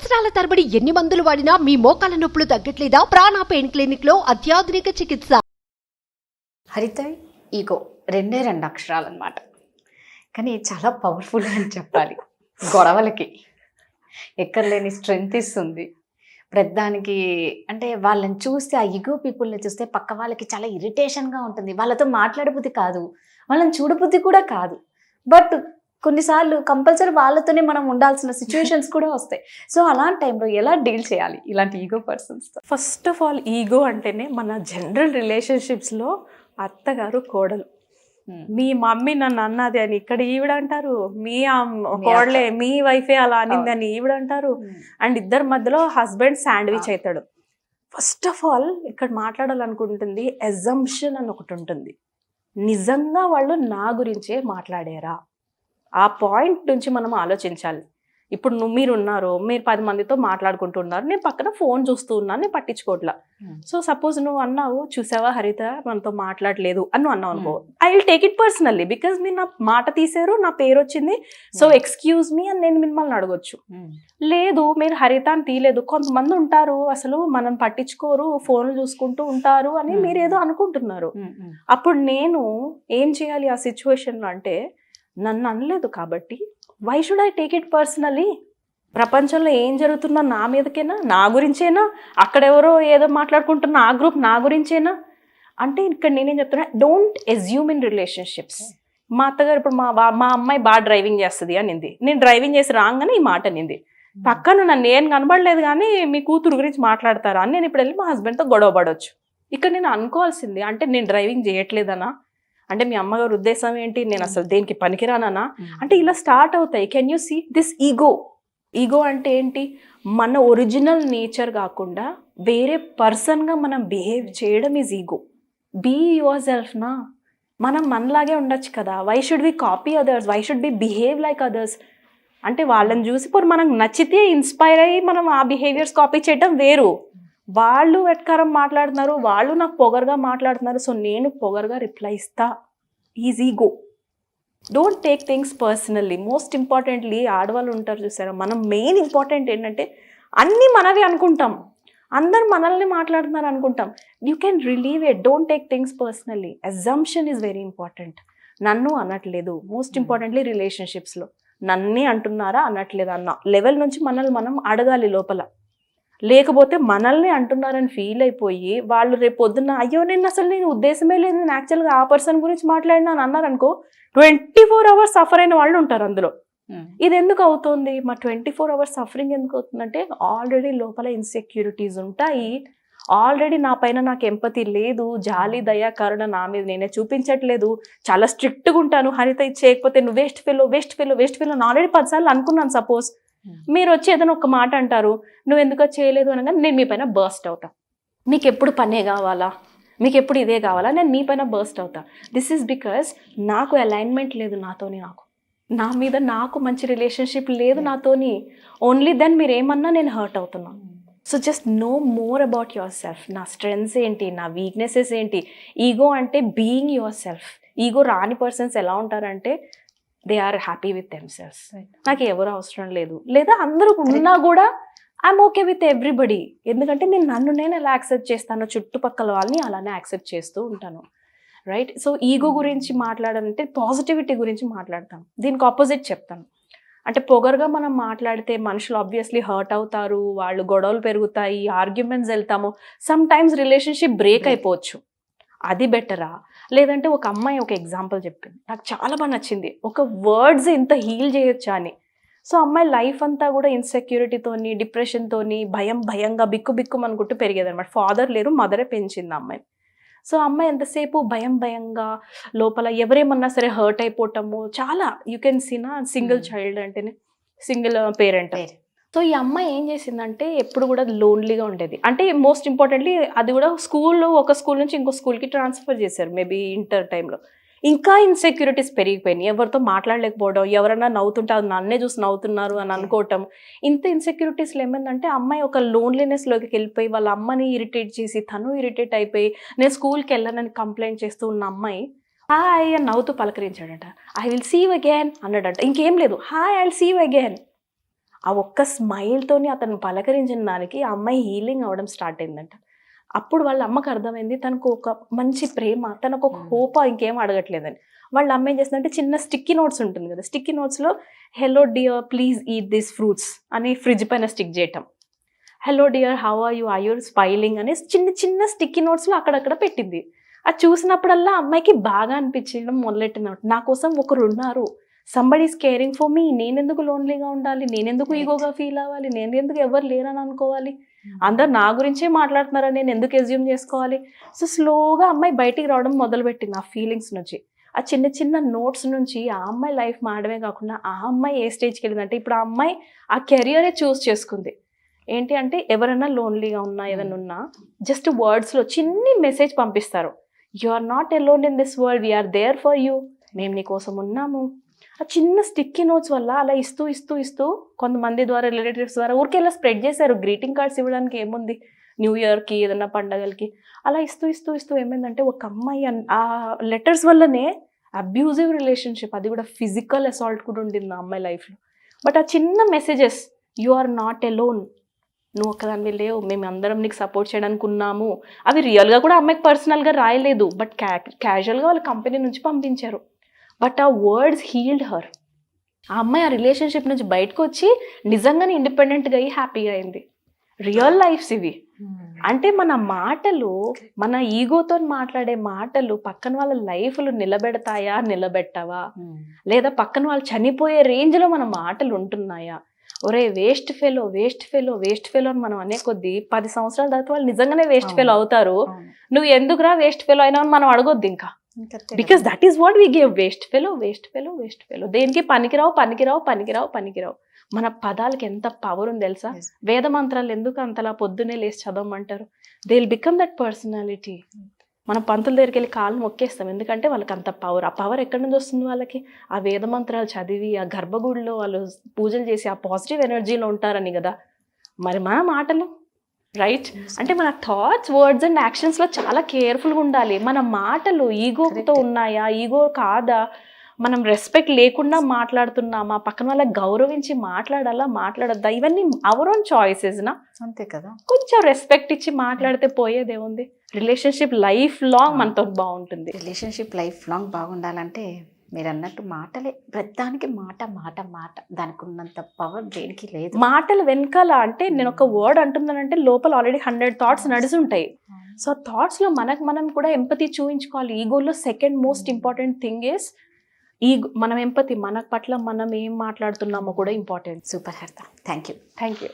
సంవత్సరాల తరబడి ఎన్ని మందులు వాడినా మీ మోకాల నొప్పులు తగ్గట్లేదా? ప్రాణ పెయిన్ క్లినిక్ లో అత్యాధునిక చికిత్స. హరిత ఈగో రెండే రెండు అక్షరాలు అనమాట, కానీ చాలా పవర్ఫుల్ అని చెప్పాలి. గొడవలకి ఎక్కర్లేని స్ట్రెంగ్త్ ఇస్తుంది. ప్రతిదానికి అంటే వాళ్ళని చూస్తే, ఆ ఈగో పీపుల్ని చూస్తే పక్క వాళ్ళకి చాలా ఇరిటేషన్గా ఉంటుంది. వాళ్ళతో మాట్లాడబుద్ధి కాదు, వాళ్ళని చూడబుద్ధి కూడా కాదు. బట్ కొన్నిసార్లు కంపల్సరీ వాళ్ళతోనే మనం ఉండాల్సిన సిచ్యువేషన్స్ కూడా వస్తాయి. సో అలాంటి టైంలో ఎలా డీల్ చేయాలి ఇలాంటి ఈగో పర్సన్స్తో? ఫస్ట్ ఆఫ్ ఆల్ ఈగో అంటేనే మన జనరల్ రిలేషన్షిప్స్లో అత్తగారు కోడలు. మీ మమ్మీ నన్ను అన్నది అని ఇక్కడ ఈవిడ అంటారు, మీ కోడలే మీ వైఫే అలా అనింది అని ఈవిడ అంటారు. అండ్ ఇద్దరి మధ్యలో హస్బెండ్ శాండ్విచ్ అవుతాడు. ఫస్ట్ ఆఫ్ ఆల్ ఇక్కడ మాట్లాడాలనుకుంటుంది అజంప్షన్ అని ఒకటి ఉంటుంది. నిజంగా వాళ్ళు నా గురించే మాట్లాడారా? ఆ పాయింట్ నుంచి మనం ఆలోచించాలి. ఇప్పుడు మీరు ఉన్నారు, మీరు 10 మందితో మాట్లాడుకుంటున్నారు, నేను పక్కన ఫోన్ చూస్తూ ఉన్నాను, నేను పట్టించుకోవట్లా. సో సపోజ్ నువ్వు అన్నావు, చూసావా హరిత మనతో మాట్లాడలేదు అని అన్నావు అనుకో, I will take it personally. Because మీరు నా మాట తీసారు, నా పేరు వచ్చింది, సో ఎక్స్క్యూజ్ మీ అని నేను మిమ్మల్ని అడగొచ్చు. లేదు మీరు హరిత అని తీయలేదు, కొంతమంది ఉంటారు అసలు మనం పట్టించుకోరు, ఫోన్లు చూసుకుంటూ ఉంటారు అని మీరు ఏదో అనుకుంటున్నారు. అప్పుడు నేను ఏం చేయాలి ఆ సిచ్యువేషన్లో అంటే, నన్ను అనలేదు కాబట్టి why should I take it personally? ప్రపంచంలో ఏం జరుగుతున్నా నా మీదకేనా, నా గురించేనా? అక్కడెవరో ఏదో మాట్లాడుకుంటున్న ఆ గ్రూప్ నా గురించేనా? అంటే ఇక్కడ నేనేం చెప్తున్నా, డోంట్ అజ్యూమ్ ఇన్ రిలేషన్షిప్స్. మా అత్తగారు ఇప్పుడు మా అమ్మాయి బాగా డ్రైవింగ్ చేస్తుంది అనింది, నేను డ్రైవింగ్ చేసి రాగానే ఈ మాట అనింది. పక్కన నన్ను ఏం కనబడలేదు కానీ మీ కూతురు గురించి మాట్లాడతారా అని నేను ఇప్పుడు వెళ్ళి మా హస్బెండ్తో గొడవ పడవచ్చు. ఇక్కడ నేను అనుకోవాల్సింది అంటే నేను డ్రైవింగ్ చేయట్లేదనా, అంటే మీ అమ్మగారు ఉద్దేశం ఏంటి, నేను అసలు దేనికి పనికిరానా అంటే ఇలా స్టార్ట్ అవుతాయి. Can you see this ego? Ego అంటే ఏంటి? మన ఒరిజినల్ నేచర్ కాకుండా వేరే పర్సన్గా మనం బిహేవ్ చేయడం ఈజ్ ఈగో. బీ యువర్ సెల్ఫ్నా, మనం మనలాగే ఉండొచ్చు కదా. Why should we copy others? Why should be behave like others? అంటే వాళ్ళని చూసి ఇప్పుడు మనకు నచ్చితే ఇన్స్పైర్ అయ్యి మనం ఆ బిహేవియర్స్ కాపీ చేయడం వేరు. వాళ్ళు వెట్కారం మాట్లాడుతున్నారు, వాళ్ళు నాకు పొగరుగా మాట్లాడుతున్నారు, సో నేను పొగరుగా రిప్లై ఇస్తా. Is ego. Don't take things personally. Most importantly ఆడవాళ్ళు ఉంటారు చూసారా, మనం మెయిన్ ఇంపార్టెంట్ ఏంటంటే అన్నీ మనవి అనుకుంటాం, అందరు మనల్ని మాట్లాడుతున్నారు అనుకుంటాం. You can relieve it. Don't take things personally. Assumption is very important. నన్ను అనట్లేదు, మోస్ట్ ఇంపార్టెంట్లీ రిలేషన్షిప్స్లో నన్నే అంటున్నారా అనట్లేదు అన్న లెవెల్ నుంచి మనల్ని మనం అడగాలి లోపల. లేకపోతే మనల్ని అంటున్నారని ఫీల్ అయిపోయి వాళ్ళు రేపు పొద్దున్న అయ్యో నేను ఉద్దేశమే లేదు, నేను యాక్చువల్గా ఆ పర్సన్ గురించి మాట్లాడినా అని అన్నారనుకో, 24 hours సఫర్ అయిన వాళ్ళు ఉంటారు అందులో. ఇది ఎందుకు అవుతుంది? మా 24 hours సఫరింగ్ ఎందుకు అవుతుందంటే ఆల్రెడీ లోపల ఇన్సెక్యూరిటీస్ ఉంటాయి. ఆల్రెడీ నా పైన నాకు ఎంపతి లేదు, జాలి దయా కరుణ నా మీద నేనే చూపించట్లేదు, చాలా స్ట్రిక్ట్గా ఉంటాను. హరిత ఇది చేయకపోతే నువ్వు వేస్ట్ ఫెలో అని ఆల్రెడీ 10 సార్లు అనుకున్నాను. సపోజ్ మీరు వచ్చి ఏదైనా ఒక మాట అంటారు, నువ్వు ఎందుకు చేయలేదు అనగా నేను మీ పైన బర్స్ట్ అవుతా. మీకు ఎప్పుడు పనే కావాలా, మీకు ఎప్పుడు ఇదే కావాలా, నేను మీ పైన బర్స్ట్ అవుతా. దిస్ ఈజ్ బికాస్ నాకు అలైన్మెంట్ లేదు నాతోని, నా మీద నాకు మంచి రిలేషన్షిప్ లేదు నాతోని. ఓన్లీ దెన్ మీరు ఏమన్నా నేను హర్ట్ అవుతున్నాను. So just know more about yourself. నా స్ట్రెంగ్స్ ఏంటి, నా వీక్నెసెస్ ఏంటి. ఈగో అంటే బీయింగ్ యువర్ సెల్ఫ్. ఈగో రాని పర్సన్స్ ఎలా ఉంటారంటే they are happy with themselves. నాకు ఎవరు అవసరం లేదు, లేదా అందరూ ఉన్నా కూడా ఐఎమ్ ఓకే విత్ ఎవ్రీబడి. ఎందుకంటే నేను ఎలా యాక్సెప్ట్ చేస్తానో చుట్టుపక్కల వాళ్ళని అలానే యాక్సెప్ట్ చేస్తూ ఉంటాను. రైట్? సో ఈగో గురించి మాట్లాడాలంటే పాజిటివిటీ గురించి మాట్లాడతాను, దీనికి ఆపోజిట్ చెప్తాను. అంటే పొగరుగా మనం మాట్లాడితే మనుషులు ఆబ్వియస్లీ హర్ట్ అవుతారు, వాళ్ళు గొడవలు పెరుగుతాయి, ఆర్గ్యుమెంట్స్ వెళ్తాము, సమ్ టైమ్స్ రిలేషన్షిప్ బ్రేక్ అయిపోవచ్చు. అది బెటరా? లేదంటే ఒక అమ్మాయి ఒక ఎగ్జాంపుల్ చెప్పింది, నాకు చాలా బాగా నచ్చింది. ఒక వర్డ్స్ ఇంత హీల్ చేయొచ్చా అని. సో అమ్మాయి లైఫ్ అంతా కూడా ఇన్సెక్యూరిటీతోని, డిప్రెషన్తోని, భయంగా బిక్కు అనుకుంటూ పెరిగేది అనమాట. ఫాదర్ లేరు, మదరే పెంచింది అమ్మాయి. సో అమ్మాయి ఎంతసేపు భయంగా లోపల ఎవరేమన్నా సరే హర్ట్ అయిపోవటము చాలా. యూ కెన్ సీనా సింగిల్ చైల్డ్ అంటేనే, సింగిల్ పేరెంట్. సో ఈ అమ్మాయి ఏం చేసిందంటే ఎప్పుడు కూడా లోన్లీగా ఉండేది. అంటే మోస్ట్ ఇంపార్టెంట్లీ అది కూడా ఒక స్కూల్ నుంచి ఇంకో స్కూల్కి ట్రాన్స్ఫర్ చేశారు మేబీ ఇంటర్ టైంలో. ఇంకా ఇన్సెక్యూరిటీస్ పెరిగిపోయినాయి. ఎవరితో మాట్లాడలేకపోవడం, ఎవరన్నా నవ్వుతుంటే అది నన్నే చూసి నవ్వుతున్నారు అని అనుకోవటం. ఇంత ఇన్సెక్యూరిటీస్లో ఏమైందంటే అమ్మాయి ఒక లోన్లీనెస్లోకి వెళ్ళిపోయి వాళ్ళ అమ్మని ఇరిటేట్ చేసి తను ఇరిటేట్ అయిపోయి నేను స్కూల్కి వెళ్ళానని కంప్లైంట్ చేస్తూ ఉన్న అమ్మాయి హాయ్ అని నవ్వుతూ పలకరించాడట. I will see you again అన్నాడట. ఇంకేం లేదు, hi I will see you again. ఆ ఒక్క స్మైల్తోని అతను పలకరించిన దానికి ఆ అమ్మాయి హీలింగ్ అవ్వడం స్టార్ట్ అయిందంట. అప్పుడు వాళ్ళ అమ్మకి అర్థమైంది తనకు ఒక మంచి ప్రేమ, తనకు ఒక హోప్ ఇంకేం అడగట్లేదని. వాళ్ళ అమ్మ ఏం చేస్తుందంటే చిన్న స్టిక్కీ నోట్స్ ఉంటుంది కదా, స్టిక్కీ నోట్స్లో hello dear please eat this fruits అని ఫ్రిడ్జ్ పైన స్టిక్ చేయటం, hello dear how are you smiling అని చిన్న చిన్న స్టిక్కీ నోట్స్లో అక్కడక్కడ పెట్టింది. అది చూసినప్పుడల్లా అమ్మాయికి బాగా అనిపించడం మొదలెట్టిన, నా కోసం ఒకరు ఉన్నారు, somebody is caring for me, నేనెందుకు లోన్లీగా ఉండాలి, నేనెందుకు ఈగోగా ఫీల్ అవ్వాలి, నేను ఎందుకు ఎవరు లేరని అనుకోవాలి, అందరు నా గురించే మాట్లాడుతున్నారని నేను ఎందుకు ఎజ్యూమ్ చేసుకోవాలి. సో స్లోగా అమ్మాయి బయటికి రావడం మొదలుపెట్టింది ఆ ఫీలింగ్స్ నుంచి. ఆ చిన్న చిన్న నోట్స్ నుంచి ఆ అమ్మాయి లైఫ్ మారడమే కాకుండా ఆ అమ్మాయి ఏ స్టేజ్కి వెళ్ళిందంటే ఇప్పుడు ఆ అమ్మాయి ఆ కెరియరే చూస్ చేసుకుంది. ఏంటి అంటే ఎవరైనా లోన్లీగా ఉన్నా ఏదైనా ఉన్నా జస్ట్ వర్డ్స్లో చిన్ని మెసేజ్ పంపిస్తారు, you are not alone in this world, we are there for you, మేము నీ కోసం ఉన్నాము. ఆ చిన్న స్టిక్కీ నోట్స్ వల్ల అలా ఇస్తూ ఇస్తూ ఇస్తూ కొంతమంది ద్వారా రిలేటివ్స్ ద్వారా ఊరికెలా స్ప్రెడ్ చేశారు. గ్రీటింగ్ కార్డ్స్ ఇవ్వడానికి ఏముంది, న్యూ ఇయర్కి ఏదైనా పండగలకి అలా ఇస్తూ ఇస్తూ ఇస్తూ ఏమైందంటే ఒక అమ్మాయి ఆ లెటర్స్ వల్లనే అబ్యూజివ్ రిలేషన్షిప్, అది కూడా ఫిజికల్ అసాల్ట్ కూడా ఉండింది ఆ అమ్మాయి లైఫ్లో. బట్ ఆ చిన్న messages, you are not alone, నువ్వు ఒక్కదానివి లేవు, మేము అందరం నీకు సపోర్ట్ చేయడానికి ఉన్నాము, అవి రియల్గా కూడా అమ్మాయికి పర్సనల్గా రాయలేదు, బట్ క్యాజువల్గా వాళ్ళ కంపెనీ నుంచి పంపించారు. బట్ ఆ వర్డ్స్ హీల్డ్ హర్. ఆ అమ్మాయి ఆ రిలేషన్షిప్ నుంచి బయటకు వచ్చి నిజంగానే ఇండిపెండెంట్గా అయ్యి హ్యాపీగా అయింది. రియల్ లైఫ్స్ ఇవి. అంటే మన మాటలు, మన ఈగోతో మాట్లాడే మాటలు పక్కన వాళ్ళ లైఫ్లు నిలబెడతాయా నిలబెట్టవా, లేదా పక్కన వాళ్ళు చనిపోయే రేంజ్లో మన మాటలు ఉంటున్నాయా. ఒరే waste fellow waste fellow waste fellow అని మనం అనే కొద్దీ 10 సంవత్సరాల తర్వాత వాళ్ళు నిజంగానే వేస్ట్ ఫెలో అవుతారు. నువ్వు ఎందుకురా వేస్ట్ ఫెలో అయినా అని మనం అడగొద్దు ఇంకా, because that is what we give. Waste fellow waste fellow waste fellow, దేనికి పనికిరావు పనికిరావు పనికిరావు పనికిరావు. మన పదాలకి ఎంత పవర్ ఉంది తెలుసా. వేద మంత్రాలు ఎందుకు అంతలా పొద్దునే లేచి చదవమంటారు, they will become that personality. మనం పంతుల దగ్గరికి వెళ్ళి కాళ్ళు మొక్కేస్తాం, ఎందుకంటే వాళ్ళకి అంత పవర్. ఆ పవర్ ఎక్కడి నుంచి వస్తుంది వాళ్ళకి, ఆ వేద మంత్రాలు చదివి ఆ గర్భగుడిలో వాళ్ళు పూజలు చేసి ఆ పాజిటివ్ ఎనర్జీలో ఉంటారని కదా. మరి మన మాటలు రైట్ అంటే మన థాట్స్, వర్డ్స్ అండ్ యాక్షన్స్లో చాలా కేర్ఫుల్గా ఉండాలి. మన మాటలు ఈగోతో ఉన్నాయా, ఈగో కాదా, మనం రెస్పెక్ట్ లేకుండా మాట్లాడుతున్నామా, పక్కన వాళ్ళకి గౌరవించి మాట్లాడాలా మాట్లాడద్దా, ఇవన్నీ అవర్ ఓన్ చాయిసెస్నా. అంతే కదా. కొంచెం రెస్పెక్ట్ ఇచ్చి మాట్లాడితే పోయేదేముంది. రిలేషన్షిప్ లైఫ్ లాంగ్ మనతో బాగుంటుంది. రిలేషన్షిప్ లైఫ్ లాంగ్ బాగుండాలంటే మీరు అన్నట్టు మాటలే, ప్రతిదానికి మాట మాట మాట, దానికి ఉన్నంత పవర్ దేనికి లేదు. మాటలు వెనకాల అంటే నేను ఒక వర్డ్ అంటున్నానంటే లోపల ఆల్రెడీ 100 థాట్స్ నడిచి ఉంటాయి. సో ఆ థాట్స్లో మనం కూడా ఎంపతి చూపించుకోవాలి. ఈగోలో second most important thing is ego. మనం ఎంపతి, మన పట్ల మనం ఏం మాట్లాడుతున్నామో కూడా ఇంపార్టెంట్. సూపర్ హర్త, థ్యాంక్ యూ. Thank you.